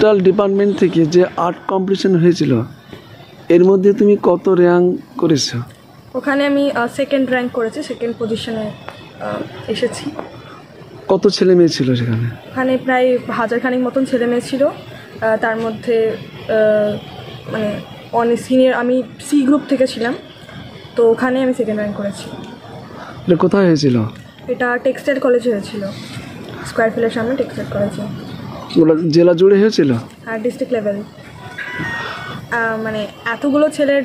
Total department থেকে যে art competition হয়েছিল এর মধ্যে তুমি কত র্যাঙ্ক করেছো? ওখানে আমি সেকেন্ড র্যাঙ্ক করেছি, সেকেন্ড পজিশনে এসেছি। কত ছেলে মেয়ে ছিল সেখানে? ওখানে প্রায় 1000 খানিক মতন ছেলে মেয়ে ছিল। তার মধ্যে মানে অনেক সিনিয়র, আমি সি গ্রুপ থেকে ছিলাম, তো ওখানে আমি সেকেন্ড র্যাঙ্ক করেছি। এটা কোথায় হয়েছিল? এটা টেক্সটাইল কলেজে হয়েছিল, স্কোয়ার ফিলের সামনে টেক্সটাইল কলেজে। জেলা জুড়ে হয়েছিল? হ্যাঁ, ডিস্ট্রিক্ট লেভেল। মানে এতগুলো ছেলের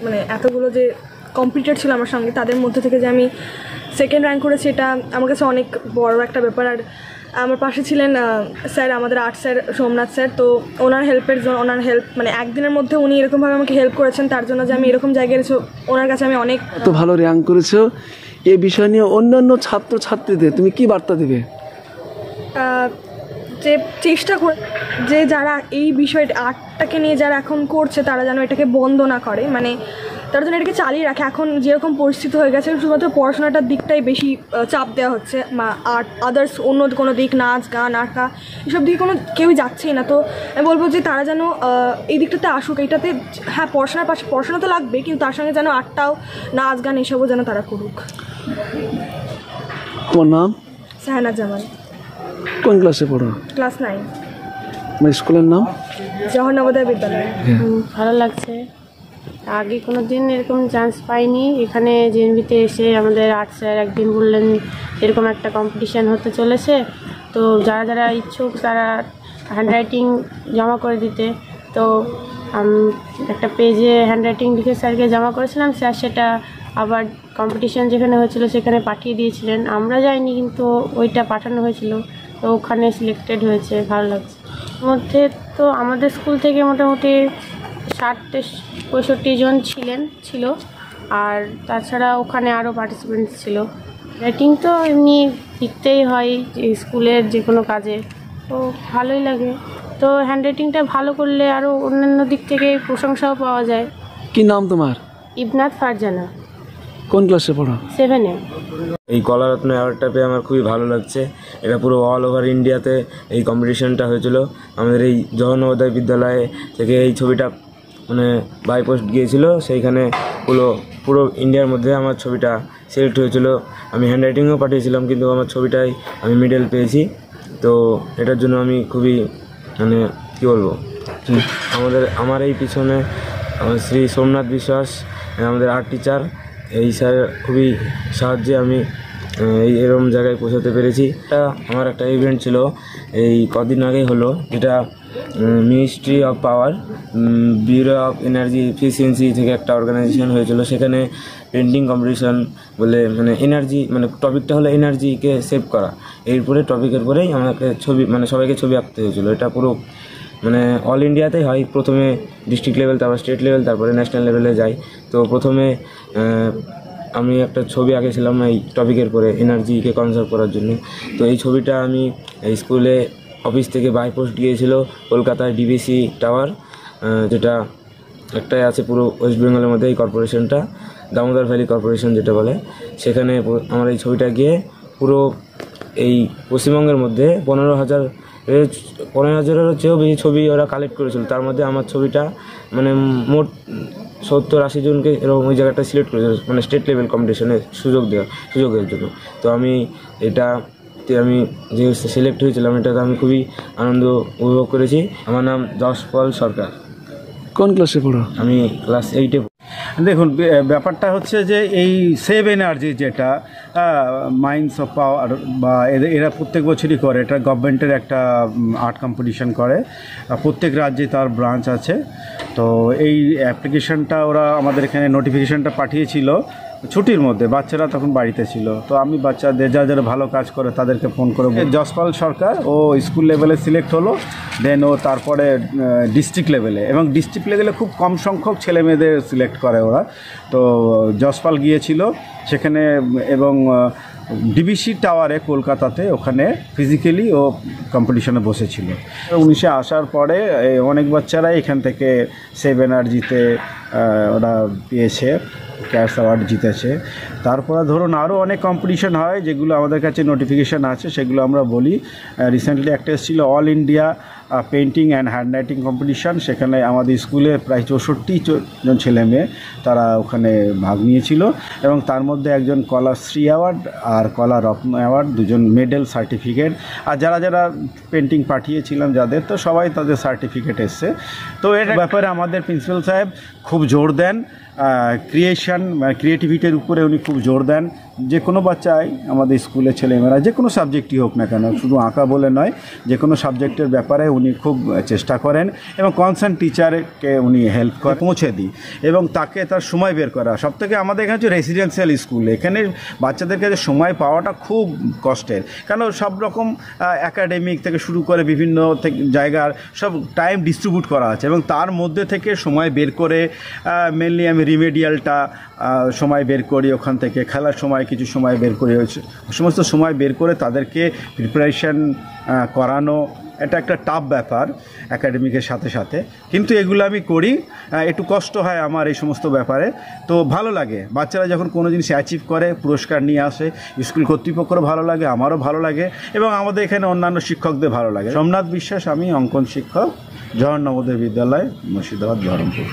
মানে এতগুলো যে কম্পিটিটর ছিল আমার সঙ্গে, তাদের মধ্যে থেকে যে আমি সেকেন্ড র্যাঙ্ক করেছি, এটা আমার কাছে অনেক বড় একটা ব্যাপার। আর আমার পাশে ছিলেন স্যার, আমাদের আর্ট স্যার সোমনাথ স্যার। তো ওনার হেল্পের জন্য, ওনার হেল্প মানে একদিনের মধ্যে উনি এরকমভাবে আমাকে হেল্প করেছেন, তার জন্য যে আমি এরকম জায়গায় এসে ওনার কাছে আমি অনেক এত ভালো র্যাঙ্ক করেছো। এই বিষয় নিয়ে অন্যান্য ছাত্রছাত্রীদের তুমি কি বার্তা দেবে? যে চেষ্টা করে যে যারা এই বিষয়টা আর্টটাকে নিয়ে যারা এখন করছে, তারা যেন এটাকে বন্ধ না করে, মানে তারা যেন এটাকে চালিয়ে রাখে। এখন যেরকম পরিস্থিতি হয়ে গেছে, শুধুমাত্র পড়াশোনাটার দিকটাই বেশি চাপ দেওয়া হচ্ছে, আর্ট আদার্স অন্য কোনো দিক, নাচ গান আঁকা, এসব দিকে কোনো কেউই যাচ্ছেই না। তো আমি বলবো যে তারা যেন এই দিকটাতে আসুক, এইটাতে হ্যাঁ পড়াশোনার পাশে পড়াশোনা তো লাগবে, কিন্তু তার সঙ্গে যেন আর্টটাও, নাচ গান এসবও যেন তারা করুক। তোমার নাম? সাহানা জামান। কোন ক্লাসে পড়ো? ক্লাস 9। আমার স্কুলের নাম? জওহর নবোদয় বিদ্যালয়। ভালো লাগছে, আগে কোনো দিন এরকম চান্স পাইনি। এখানে জেএনভিতে এসে আমাদের আর্ট স্যার একদিন বললেন এরকম একটা কম্পিটিশান হতে চলেছে, তো যারা যারা ইচ্ছুক তারা হ্যান্ডরাইটিং জমা করে দিতে। তো একটা পেজে হ্যান্ডরাইটিং লিখে স্যারকে জমা করেছিলাম, স্যার সেটা আবার কম্পিটিশান যেখানে হয়েছিল সেখানে পাঠিয়ে দিয়েছিলেন। আমরা যাইনি, কিন্তু ওইটা পাঠানো হয়েছিল, তো ওখানে সিলেক্টেড হয়েছে। ভালো লাগছে। মধ্যে তো আমাদের স্কুল থেকে মোটামুটি 60-65 জন ছিল, আর তাছাড়া ওখানে আরও পার্টিসিপেন্টস ছিল। রাইটিং তো এমনি লিখতেই হয় স্কুলের যে কোনো কাজে, তো ভালোই লাগে। তো হ্যান্ডরাইটিংটা ভালো করলে আরও অন্যান্য দিক থেকে প্রশংসাও পাওয়া যায়। কি নাম তোমার? ইবনাত ফারজানা। কোন ক্লাসে পড়ো? 7-এ। এই কলারত্ন অ্যাওয়ার্ডটা পেয়ে আমার খুবই ভালো লাগছে। এটা পুরো অল ওভার ইন্ডিয়াতে এই কম্পিটিশনটা হয়েছিল। আমাদের এই জওহর নবোদয় বিদ্যালয়ে থেকে এই ছবিটা মানে বাই পোস্ট গিয়েছিল, সেইখানে পুরো ইন্ডিয়ার মধ্যে আমার ছবিটা সিলেক্ট হয়েছিল। আমি হ্যান্ডরাইটিংও পাঠিয়েছিলাম, কিন্তু আমার ছবিটাই আমি মেডেল পেয়েছি। তো এটার জন্য আমি খুবই মানে কী বলবো, আমার এই পিছনে শ্রী সোমনাথ বিশ্বাস, আমাদের আর্ট টিচার, এই স্যার খুবই সাহায্যে আমি এরকম জায়গায় পৌঁছাতে পেরেছি। এটা আমার একটা ইভেন্ট ছিল এই কদিন আগেই হলো, যেটা ministry of power, bureau of energy efficiency থেকে একটা অর্গানাইজেশন হয়েছিল। সেখানে পেন্টিং কম্পিটিশন বলে, মানে এনার্জি, মানে টপিকটা হলো এনার্জিকে সেভ করা। এরপরে টপিকের পরেই আমাকে ছবি, মানে সবাইকে ছবি আঁকতে হয়েছিল। এটা পুরো মানে অল ইন্ডিয়াতেই হয়। প্রথমে ডিস্ট্রিক্ট লেভেল, তারপর স্টেট লেভেল, তারপরে ন্যাশনাল লেভেলে যাই। তো প্রথমে আমি একটা ছবি আঁকেছিলাম এই টপিকের পরে, এনার্জিকে কনজার্ভ করার জন্য। তো এই ছবিটা আমি এই স্কুলে অফিস থেকে বাই পোস্ট গিয়েছিল কলকাতায় ডিবিসি টাওয়ার, যেটা একটাই আছে পুরো ওয়েস্ট বেঙ্গলের মধ্যে, এই কর্পোরেশনটা দামোদর ভ্যালি কর্পোরেশন যেটা বলে। সেখানে আমার এই ছবিটা গিয়ে পুরো এই পশ্চিমবঙ্গের মধ্যে 15,000-এরও চেয়েও বেশি ছবি ওরা কালেক্ট করেছিল। তার মধ্যে আমার ছবিটা মানে মোট 70-80 জনকে এরকম ওই জায়গাটা সিলেক্ট করেছিল, মানে স্টেট লেভেল কম্পিটিশনে সুযোগের জন্য। তো আমি যে সিলেক্ট হয়েছিলাম, এটাতে আমি খুবই আনন্দ উপভোগ করেছি। আমার নাম যশপাল সরকার। কোন ক্লাসে পড়ো? আমি ক্লাস 8-এ। দেখুন, ব্যাপারটা হচ্ছে যে এই সেভ এনার্জি যেটা মাইন্ডস অফ পাওয়ার বা এরা প্রত্যেক বছরই করে, এটা গভর্নমেন্টের একটা আর্ট কম্পিটিশন করে। প্রত্যেক রাজ্যে তার ব্রাঞ্চ আছে। তো এই অ্যাপ্লিকেশনটা ওরা আমাদের এখানে নোটিফিকেশানটা পাঠিয়েছিল ছুটির মধ্যে, বাচ্চারা তখন বাড়িতে ছিল। তো আমি বাচ্চাদের যারা ভালো কাজ করে তাদেরকে ফোন করে, যশপাল সরকার ও স্কুল লেভেলে সিলেক্ট হলো, দেন ও তারপরে ডিস্ট্রিক্ট লেভেলে, এবং ডিস্ট্রিক্ট লেভেলে খুব কম সংখ্যক ছেলে মেয়েদের সিলেক্ট করে ওরা। তো যশপাল গিয়েছিল সেখানে, এবং ডিবিসি টাওয়ারে কলকাতাতে ওখানে ফিজিক্যালি ও কম্পিটিশনে বসেছিল। 19-এ আসার পরে অনেক বাচ্চারাই এখান থেকে সেভ এনার্জিতে ওরা পেয়েছে, ক্যাশ অ্যাওয়ার্ড জিতেছে। তারপরে ধরুন আরও অনেক কম্পিটিশন হয় যেগুলো আমাদের কাছে নোটিফিকেশান আছে, সেগুলো আমরা বলি। রিসেন্টলি একটা এসেছিলো all India painting and hand writing competition. সেখানে আমাদের স্কুলে প্রায় 64 জন ছেলে মেয়ে তারা ওখানে ভাগ নিয়েছিল, এবং তার মধ্যে একজন কলাশ্রী অ্যাওয়ার্ড আর কলা রত্ন অ্যাওয়ার্ড, 2জন মেডেল, সার্টিফিকেট। আর যারা যারা পেন্টিং পাঠিয়েছিলাম যাদের, তো সবাই তাদের সার্টিফিকেট এসছে। তো এর ব্যাপারে আমাদের প্রিন্সিপাল সাহেব খুব জোর দেন, ক্রিয়েটিভিটির উপরে উনি খুব জোর দেন। যে কোনো বাচ্চাই আমাদের স্কুলের ছেলেমেয়েরা যে কোনো সাবজেক্টই হোক না কেন, শুধু আঁকা বলে নয়, যে কোনো সাবজেক্টের ব্যাপারে উনি খুব চেষ্টা করেন, এবং কনসার্ন টিচারকে উনি হেল্প করে পৌঁছে দিই, এবং তাকে তার সময় বের করা। সবথেকে আমাদের এখানে হচ্ছে রেসিডেন্সিয়াল স্কুল, এখানে বাচ্চাদের কাছে সময় পাওয়াটা খুব কষ্টের, কারণ সব রকম একাডেমিক থেকে শুরু করে বিভিন্ন জায়গার সব টাইম ডিস্ট্রিবিউট করা আছে, এবং তার মধ্যে থেকে সময় বের করে মেনলি আমি রিমেডিয়ালটা সময় বের করি, ওখান থেকে খেলার সময় কিছু সময় বের করি, সমস্ত সময় বের করে তাদেরকে প্রিপারেশন করানো, এটা একটা টাফ ব্যাপার একাডেমিকের সাথে সাথে, কিন্তু এগুলো আমি করি। একটু কষ্ট হয় আমার এই সমস্ত ব্যাপারে, তো ভালো লাগে। বাচ্চারা যখন কোনো জিনিস অ্যাচিভ করে, পুরস্কার নিয়ে আসে, স্কুল কর্তৃপক্ষেরও ভালো লাগে, আমারও ভালো লাগে, এবং আমাদের এখানে অন্যান্য শিক্ষকদের ভালো লাগে। সোমনাথ বিশ্বাস, আমি অঙ্কন শিক্ষক, জওহর নবোদয় বিদ্যালয়, মুর্শিদাবাদ, বহরমপুর।